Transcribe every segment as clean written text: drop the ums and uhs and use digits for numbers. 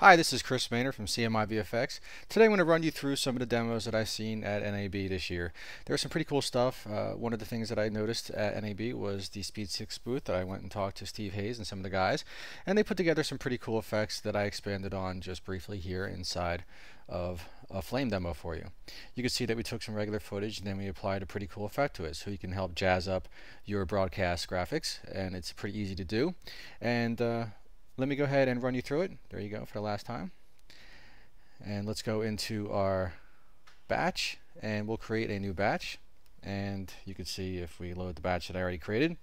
Hi, this is Chris Maynard from cmiVFX. Today I'm going to run you through some of the demos that I've seen at NAB this year. There was some pretty cool stuff. One of the things that I noticed at NAB was the Speed 6 booth that I went and talked to Steve Hayes and some of the guys, and they put together some pretty cool effects that I expanded on just briefly here inside of a flame demo for you. You can see that we took some regular footage and then we applied a pretty cool effect to it, so you can help jazz up your broadcast graphics, and it's pretty easy to do. And let me go ahead and run you through it. There you go for the last time. And let's go into our batch and we'll create a new batch. And you can see if we load the batch that I already created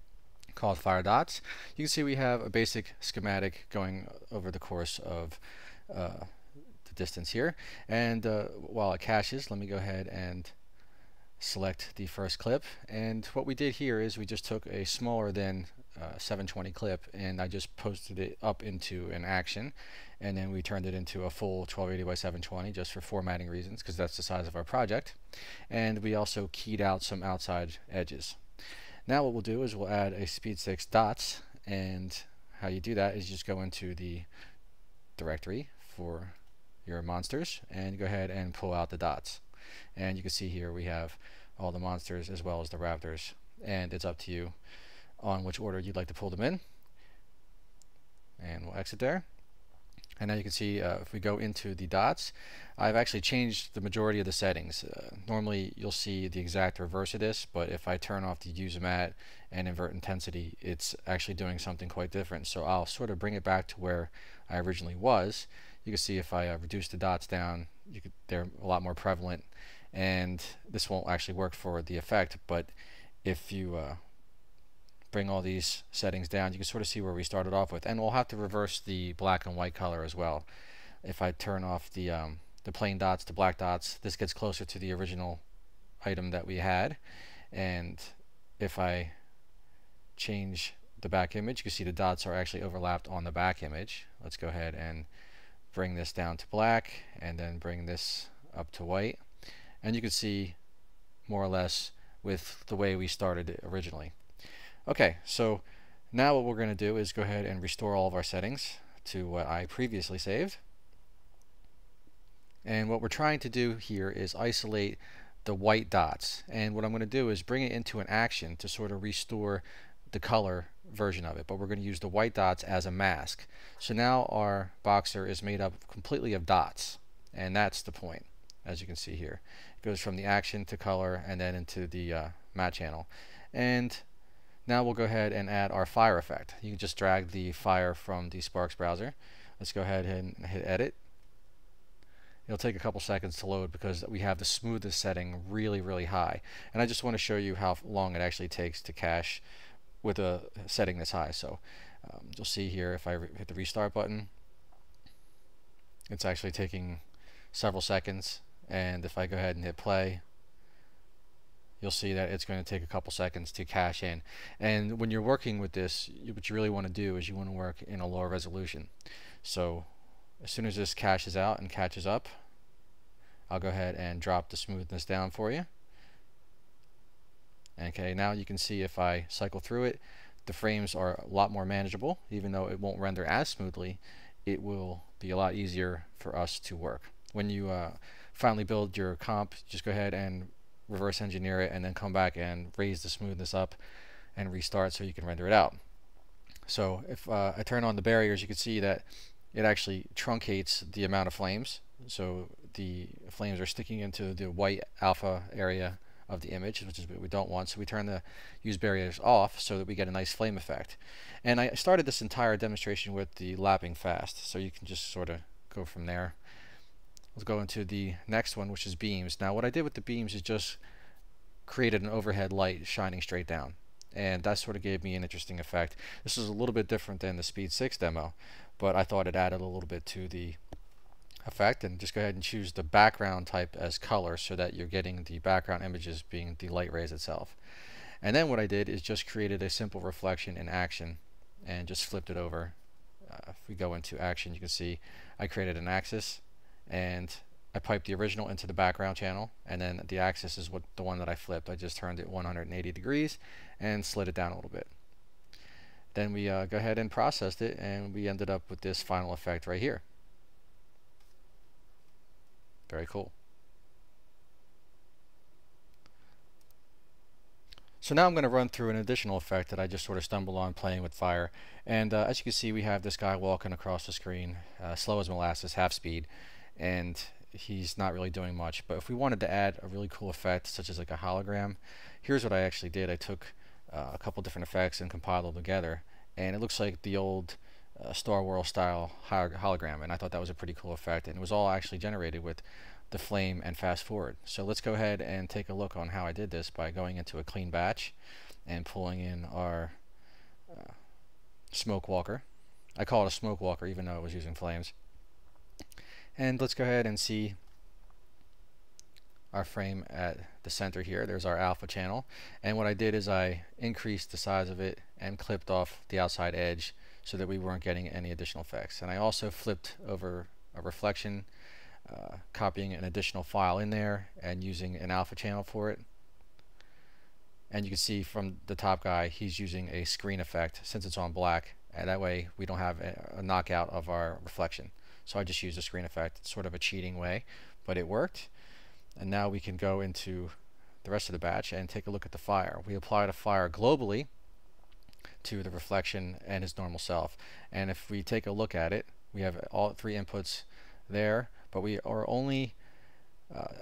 called Fire Dots, you can see we have a basic schematic going over the course of the distance here. And while it caches, let me go ahead and select the first clip. And what we did here is we just took a smaller than 720 clip and I just posted it up into an action, and then we turned it into a full 1280 by 720 just for formatting reasons, because that's the size of our project. And we also keyed out some outside edges. Now what we'll do is we'll add a Speed 6 dots, and how you do that is just go into the directory for your monsters and go ahead and pull out the dots. And you can see here we have all the monsters as well as the raptors, and it's up to you on which order you'd like to pull them in. And we'll exit there. And now you can see if we go into the dots, I've actually changed the majority of the settings. Normally you'll see the exact reverse of this, but if I turn off the use mat and invert intensity, it's actually doing something quite different. So I'll sort of bring it back to where I originally was. You can see if I reduce the dots down, they're a lot more prevalent, and this won't actually work for the effect, but if you bring all these settings down, you can sort of see where we started off with. And we'll have to reverse the black and white color as well. If I turn off the plain dots to black dots, this gets closer to the original item that we had. And if I change the back image, you can see the dots are actually overlapped on the back image. Let's go ahead and bring this down to black and then bring this up to white. And you can see more or less with the way we started it originally. Okay, so now what we're going to do is go ahead and restore all of our settings to what I previously saved. And what we're trying to do here is isolate the white dots. And what I'm going to do is bring it into an action to sort of restore the color version of it. But we're going to use the white dots as a mask. So now our boxer is made up completely of dots. And that's the point, as you can see here. It goes from the action to color and then into the matte channel. And now we'll go ahead and add our fire effect. You can just drag the fire from the Sparks browser. Let's go ahead and hit edit. It'll take a couple seconds to load because we have the smoothest setting really high. And I just want to show you how long it actually takes to cache with a setting this high. So you'll see here if I hit the restart button, it's actually taking several seconds. And if I go ahead and hit play, you'll see that it's going to take a couple seconds to cache in. And when you're working with this, what you really want to do is you want to work in a lower resolution. So as soon as this caches out and catches up, I'll go ahead and drop the smoothness down for you. Okay, now you can see if I cycle through it, the frames are a lot more manageable. Even though it won't render as smoothly, it will be a lot easier for us to work. When you finally build your comp, just go ahead and reverse engineer it and then come back and raise the smoothness up and restart so you can render it out. So if I turn on the barriers, you can see that it actually truncates the amount of flames. So the flames are sticking into the white alpha area of the image, which is what we don't want. So we turn the use barriers off so that we get a nice flame effect. And I started this entire demonstration with the lapping fast, so you can just sort of go from there. Let's go into the next one, which is beams. Now what I did with the beams is just created an overhead light shining straight down, and that sort of gave me an interesting effect. This is a little bit different than the Speed 6 demo, but I thought it added a little bit to the effect. And just go ahead and choose the background type as color so that you're getting the background images being the light rays itself. And then what I did is just created a simple reflection in action and just flipped it over. If we go into action, you can see I created an axis and I piped the original into the background channel, and then the axis is the one that I flipped. I just turned it 180 degrees and slid it down a little bit. Then we go ahead and processed it, and we ended up with this final effect right here. Very cool. So now I'm going to run through an additional effect that I just sort of stumbled on playing with fire. And as you can see, we have this guy walking across the screen, slow as molasses, half speed, and he's not really doing much. But if we wanted to add a really cool effect, such as like a hologram, here's what I actually did. I took a couple different effects and compiled them together, and it looks like the old Star Wars style hologram, and I thought that was a pretty cool effect, and it was all actually generated with the flame and fast forward. So let's go ahead and take a look on how I did this by going into a clean batch and pulling in our smoke walker. I call it a smoke walker even though it was using flames. And let's go ahead and see our frame at the center here. There's our alpha channel, and what I did is I increased the size of it and clipped off the outside edge so that we weren't getting any additional effects. And I also flipped over a reflection, copying an additional file in there and using an alpha channel for it. And you can see from the top guy, he's using a screen effect since it's on black, and that way we don't have a knockout of our reflection. So I just used a screen effect. It's sort of a cheating way, but it worked. And now we can go into the rest of the batch and take a look at the fire. We applied a fire globally to the reflection and his normal self. And if we take a look at it, we have all three inputs there, but we are only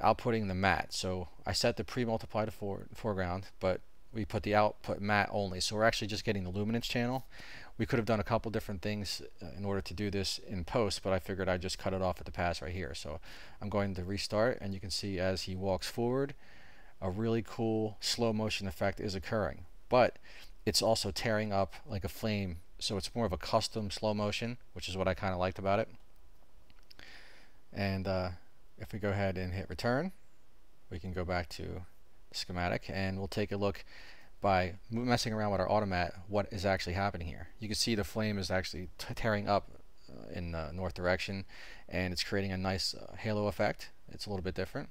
outputting the matte. So I set the pre-multiply to foreground, but we put the output matte only. So we're actually just getting the luminance channel. We could have done a couple different things in order to do this in post, but I figured I'd just cut it off at the pass right here. So I'm going to restart, and you can see as he walks forward, a really cool slow motion effect is occurring. But it's also tearing up like a flame, so it's more of a custom slow motion, which is what I kind of liked about it. And if we go ahead and hit return, we can go back to the schematic, and we'll take a look by messing around with our automat what is actually happening here. You can see the flame is actually tearing up in the north direction, and it's creating a nice halo effect. It's a little bit different.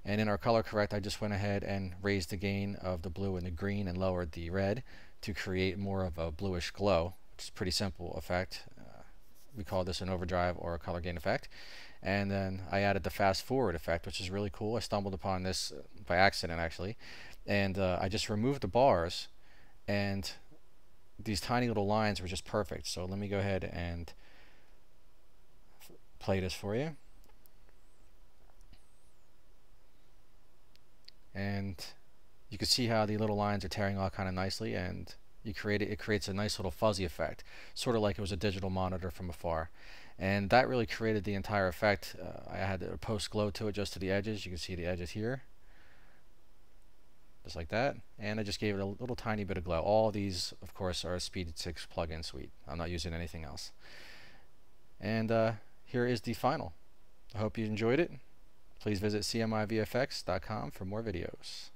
And in our color correct, I just went ahead and raised the gain of the blue and the green and lowered the red to create more of a bluish glow, which is a pretty simple effect. We call this an overdrive or a color gain effect. And then I added the fast forward effect, which is really cool. I stumbled upon this by accident actually, and I just removed the bars, and these tiny little lines were just perfect. So let me go ahead and play this for you. And you can see how the little lines are tearing off kind of nicely, and it creates a nice little fuzzy effect, sort of like it was a digital monitor from afar. And that really created the entire effect. I had a post glow to it just to the edges. You can see the edges here, just like that. And I just gave it a little tiny bit of glow. All these, of course, are a Speed 6 plugin suite. I'm not using anything else. And here is the final. I hope you enjoyed it. Please visit cmiVFX.com for more videos.